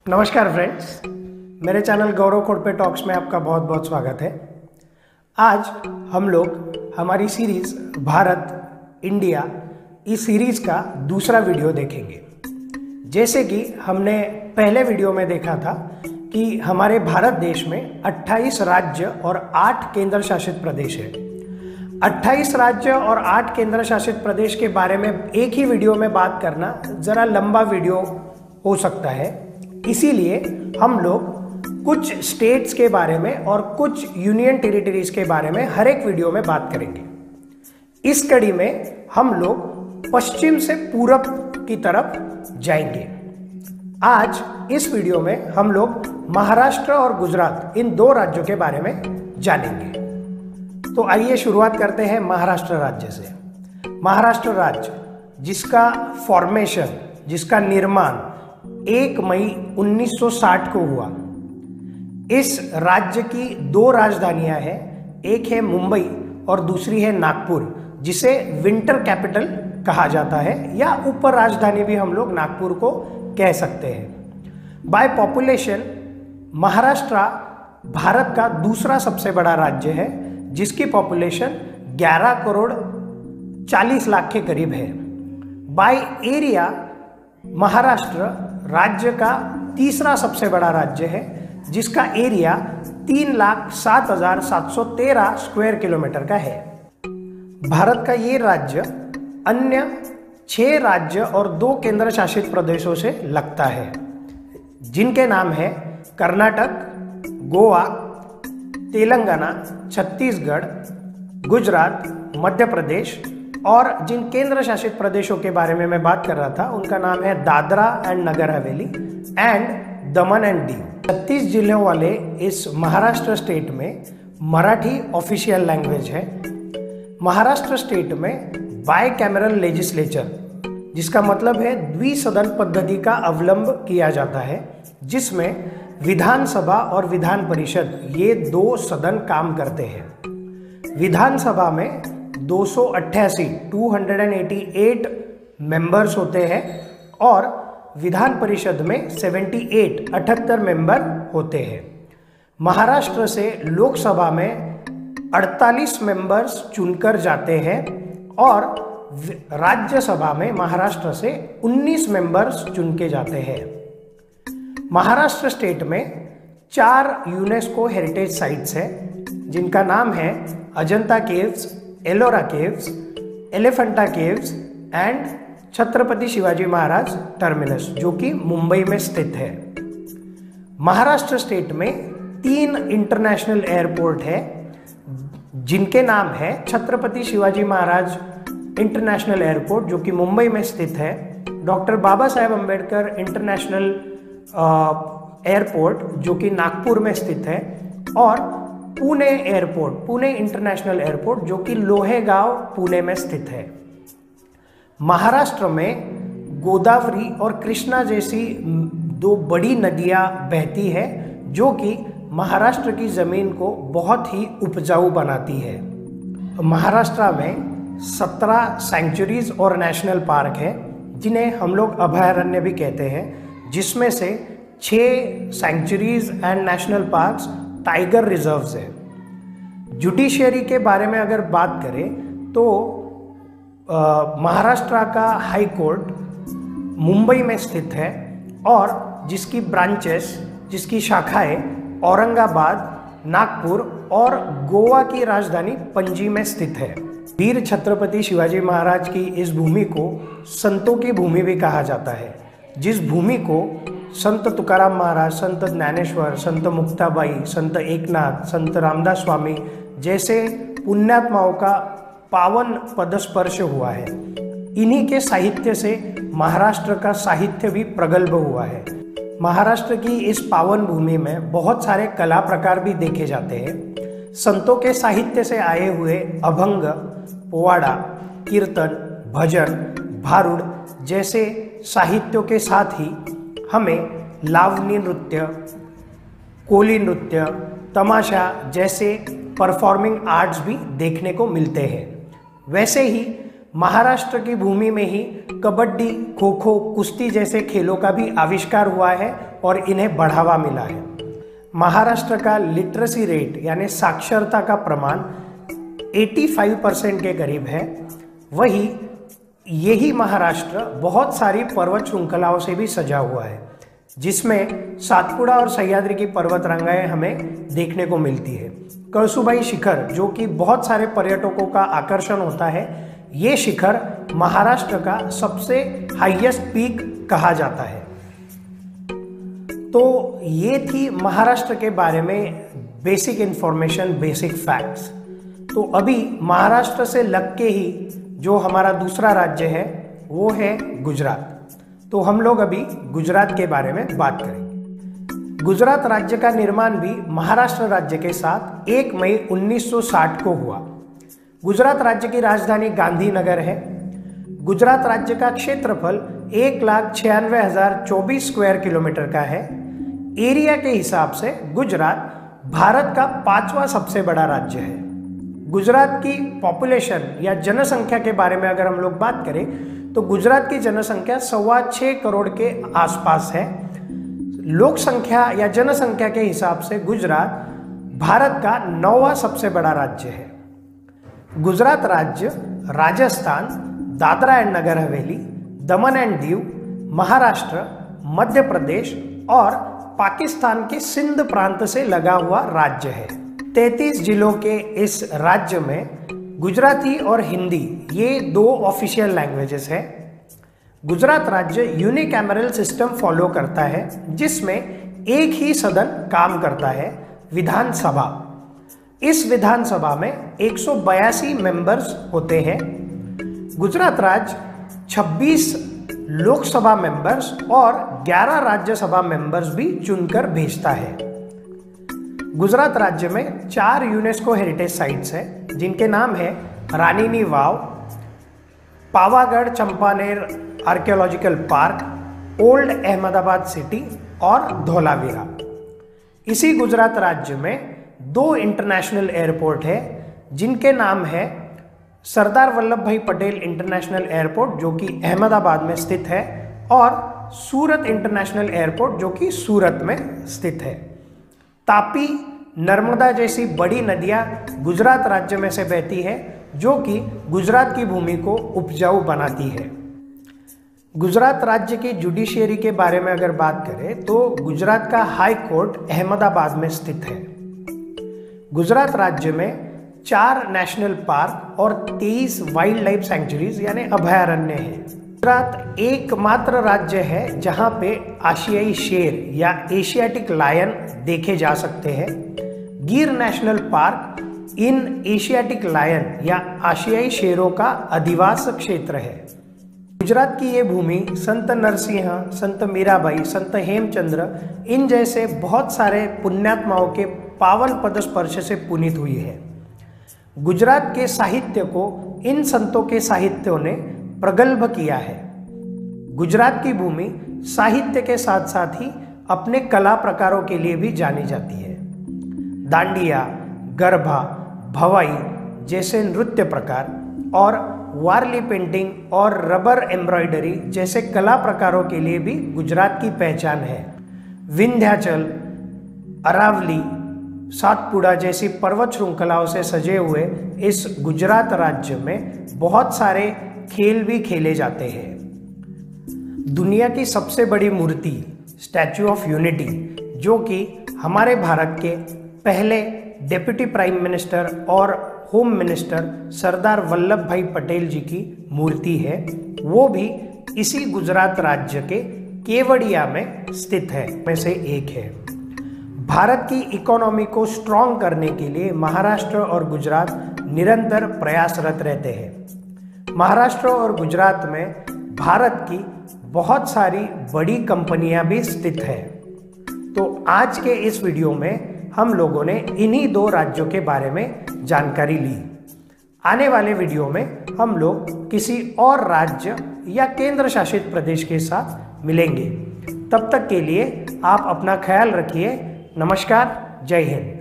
नमस्कार फ्रेंड्स, मेरे चैनल गौरव खोड़पे टॉक्स में आपका बहुत बहुत स्वागत है। आज हम लोग हमारी सीरीज़ भारत इंडिया इस सीरीज़ का दूसरा वीडियो देखेंगे। जैसे कि हमने पहले वीडियो में देखा था कि हमारे भारत देश में 28 राज्य और 8 केंद्र शासित प्रदेश है। 28 राज्य और 8 केंद्र शासित प्रदेश के बारे में एक ही वीडियो में बात करना ज़रा लंबा वीडियो हो सकता है, इसीलिए हम लोग कुछ स्टेट्स के बारे में और कुछ यूनियन टेरिटरीज के बारे में हर एक वीडियो में बात करेंगे। इस कड़ी में हम लोग पश्चिम से पूरब की तरफ जाएंगे। आज इस वीडियो में हम लोग महाराष्ट्र और गुजरात इन दो राज्यों के बारे में जानेंगे। तो आइए शुरुआत करते हैं महाराष्ट्र राज्य से। महाराष्ट्र राज्य जिसका फॉर्मेशन, जिसका निर्माण 1 मई 1960 को हुआ। इस राज्य की 2 राजधानियां हैं, एक है मुंबई और दूसरी है नागपुर, जिसे विंटर कैपिटल कहा जाता है या उपर राजधानी भी हम लोग नागपुर को कह सकते हैं। बाय पॉपुलेशन महाराष्ट्र भारत का दूसरा सबसे बड़ा राज्य है, जिसकी पॉपुलेशन 11 करोड़ 40 लाख के करीब है। बाय एरिया महाराष्ट्र राज्य का तीसरा सबसे बड़ा राज्य है, जिसका एरिया 3,07,713 स्क्वायर किलोमीटर का है। भारत का ये राज्य अन्य 6 राज्य और 2 केंद्र शासित प्रदेशों से लगता है, जिनके नाम है कर्नाटक, गोवा, तेलंगाना, छत्तीसगढ़, गुजरात, मध्य प्रदेश, और जिन केंद्र शासित प्रदेशों के बारे में मैं बात कर रहा था उनका नाम है Dadra and Nagar Haveli and Daman and Diu. 36 जिलों वाले इस महाराष्ट्र स्टेट में मराठी ऑफिशियल लैंग्वेज है। महाराष्ट्र स्टेट में बाय कैमरल लेजिस्लेचर, जिसका मतलब है द्विसदन पद्धति का अवलंब किया जाता है, जिसमें विधानसभा और विधान परिषद ये 2 सदन काम करते हैं। विधानसभा में 288 मेंबर्स होते हैं और विधान परिषद में 78 मेंबर होते हैं। महाराष्ट्र से लोकसभा में 48 मेंबर्स चुनकर जाते हैं और राज्यसभा में महाराष्ट्र से 19 मेंबर्स चुन के जाते हैं। महाराष्ट्र स्टेट में 4 यूनेस्को हेरिटेज साइट्स हैं, जिनका नाम है Ajanta caves, Ellora caves, Elephanta caves and Chhatrapati Shivaji Maharaj terminus, जो कि मुंबई में स्थित है। महाराष्ट्र स्टेट में 3 इंटरनेशनल एयरपोर्ट है, जिनके नाम है छत्रपति शिवाजी महाराज इंटरनेशनल एयरपोर्ट, जो कि मुंबई में स्थित है, doctor Baba Saheb Ambedkar international airport, जो कि नागपुर में स्थित है, और Pune airport, Pune international airport, जो कि लोहेगांव पुणे में स्थित है। महाराष्ट्र में गोदावरी और कृष्णा जैसी 2 बड़ी नदियां बहती है, जो कि महाराष्ट्र की ज़मीन को बहुत ही उपजाऊ बनाती है। महाराष्ट्र में 17 सैंक्चुरीज और नेशनल पार्क है, जिन्हें हम लोग अभयारण्य भी कहते हैं, जिसमें से 6 sanctuaries and national parks tiger reserves है। जुडिशरी के बारे में अगर बात करें तो महाराष्ट्र का हाई कोर्ट मुंबई में स्थित है और जिसकी ब्रांचेस, जिसकी शाखाएं औरंगाबाद, नागपुर और गोवा की राजधानी पणजी में स्थित है। वीर छत्रपति शिवाजी महाराज की इस भूमि को संतों की भूमि भी कहा जाता है, जिस भूमि को संत तुकाराम महाराज, संत ज्ञानेश्वर, संत मुक्ताबाई, संत एकनाथ, संत रामदास स्वामी जैसे पुण्यात्माओं का पावन पदस्पर्श हुआ है। इन्हीं के साहित्य से महाराष्ट्र का साहित्य भी प्रगल्भ हुआ है। महाराष्ट्र की इस पावन भूमि में बहुत सारे कला प्रकार भी देखे जाते हैं। संतों के साहित्य से आए हुए अभंग, पोवाड़ा, कीर्तन, भजन, भारुड़ जैसे साहित्यों के साथ ही हमें लावनी नृत्य, कोली नृत्य, तमाशा जैसे परफॉर्मिंग आर्ट्स भी देखने को मिलते हैं। वैसे ही महाराष्ट्र की भूमि में ही कबड्डी, खो खो, कुश्ती जैसे खेलों का भी आविष्कार हुआ है और इन्हें बढ़ावा मिला है। महाराष्ट्र का लिटरेसी रेट यानी साक्षरता का प्रमाण 85% के करीब है। वही यही महाराष्ट्र बहुत सारी पर्वत श्रृंखलाओं से भी सजा हुआ है, जिसमें सातपुड़ा और सह्याद्री की पर्वतरांगाएं हमें देखने को मिलती है। कळसुबाई शिखर, जो कि बहुत सारे पर्यटकों का आकर्षण होता है, ये शिखर महाराष्ट्र का सबसे हाईएस्ट पीक कहा जाता है। तो ये थी महाराष्ट्र के बारे में बेसिक इंफॉर्मेशन, बेसिक फैक्ट्स। तो अभी महाराष्ट्र से लग के ही जो हमारा दूसरा राज्य है वो है गुजरात। तो हम लोग अभी गुजरात के बारे में बात करेंगे। गुजरात राज्य का निर्माण भी महाराष्ट्र राज्य के साथ 1 मई 1960 को हुआ। गुजरात राज्य की राजधानी गांधीनगर है। गुजरात राज्य का क्षेत्रफल 1,96,024 स्क्वायर किलोमीटर का है। एरिया के हिसाब से गुजरात भारत का 5वां सबसे बड़ा राज्य है। गुजरात की पॉपुलेशन या जनसंख्या के बारे में अगर हम लोग बात करें तो गुजरात की जनसंख्या 6.25 करोड़ के आसपास है। लोक संख्या या जनसंख्या के हिसाब से गुजरात भारत का 9वां सबसे बड़ा राज्य है। गुजरात राज्य Rajasthan, Dadra and Nagar Haveli, Daman and Diu, Maharashtra, Madhya Pradesh और पाकिस्तान के सिंध प्रांत से लगा हुआ राज्य है। 33 जिलों के इस राज्य में गुजराती और हिंदी ये 2 ऑफिशियल लैंग्वेजेस हैं। गुजरात राज्य यूनिकैमरल सिस्टम फॉलो करता है, जिसमें एक ही सदन काम करता है, विधानसभा। इस विधानसभा में 182 मेंबर्स होते हैं। गुजरात राज्य 26 लोकसभा मेंबर्स और 11 राज्यसभा मेंबर्स भी चुनकर भेजता है। गुजरात राज्य में 4 यूनेस्को हेरिटेज साइट्स हैं, जिनके नाम है Rani ni Vav, Pavagadh Champaner archaeological park, old Ahmedabad city और धौलावीरा। इसी गुजरात राज्य में 2 इंटरनेशनल एयरपोर्ट है, जिनके नाम है सरदार वल्लभ भाई पटेल इंटरनेशनल एयरपोर्ट, जो कि अहमदाबाद में स्थित है, और सूरत इंटरनेशनल एयरपोर्ट, जो कि सूरत में स्थित है। तापी, नर्मदा जैसी बड़ी नदियां गुजरात राज्य में से बहती है, जो कि गुजरात की भूमि को उपजाऊ बनाती है। गुजरात राज्य की जुडिशियरी के बारे में अगर बात करें तो गुजरात का हाई कोर्ट अहमदाबाद में स्थित है। गुजरात राज्य में 4 नेशनल पार्क और 23 वाइल्ड लाइफ सेंचुरीज यानी अभयारण्य हैं। गुजरात एकमात्र राज्य है जहां पे आशियाई शेर या एशियाटिक लायन देखे जा सकते हैं। Gir national park in Asiatic lion या आशियाई शेरों का अधिवास क्षेत्र है। गुजरात की ये भूमि संत नरसिंह, संत मीराबाई, संत हेमचंद्र इन जैसे बहुत सारे पुण्यात्माओं के पावन पद स्पर्श से पुनीत हुई है। गुजरात के साहित्य को इन संतों के साहित्यों ने प्रगल्भ किया है। गुजरात की भूमि साहित्य के साथ साथ ही अपने कला प्रकारों के लिए भी जानी जाती है। दांडिया, गरबा, भवाई जैसे नृत्य प्रकार और वारली पेंटिंग और रबर एम्ब्रॉयडरी जैसे कला प्रकारों के लिए भी गुजरात की पहचान है। विंध्याचल, अरावली, सातपुड़ा जैसी पर्वत श्रृंखलाओं से सजे हुए इस गुजरात राज्य में बहुत सारे खेल भी खेले जाते हैं। दुनिया की सबसे बड़ी मूर्ति स्टैच्यू ऑफ यूनिटी, जो कि हमारे भारत के पहले डेप्यूटी प्राइम मिनिस्टर और होम मिनिस्टर सरदार वल्लभ भाई पटेल जी की मूर्ति है, वो भी इसी गुजरात राज्य के केवड़िया में स्थित है में से एक है। भारत की इकोनॉमी को स्ट्रॉन्ग करने के लिए महाराष्ट्र और गुजरात निरंतर प्रयासरत रहते हैं। महाराष्ट्र और गुजरात में भारत की बहुत सारी बड़ी कंपनियां भी स्थित है। तो आज के इस वीडियो में हम लोगों ने इन्हीं 2 राज्यों के बारे में जानकारी ली। आने वाले वीडियो में हम लोग किसी और राज्य या केंद्र शासित प्रदेश के साथ मिलेंगे। तब तक के लिए आप अपना ख्याल रखिए। नमस्कार, जय हिंद।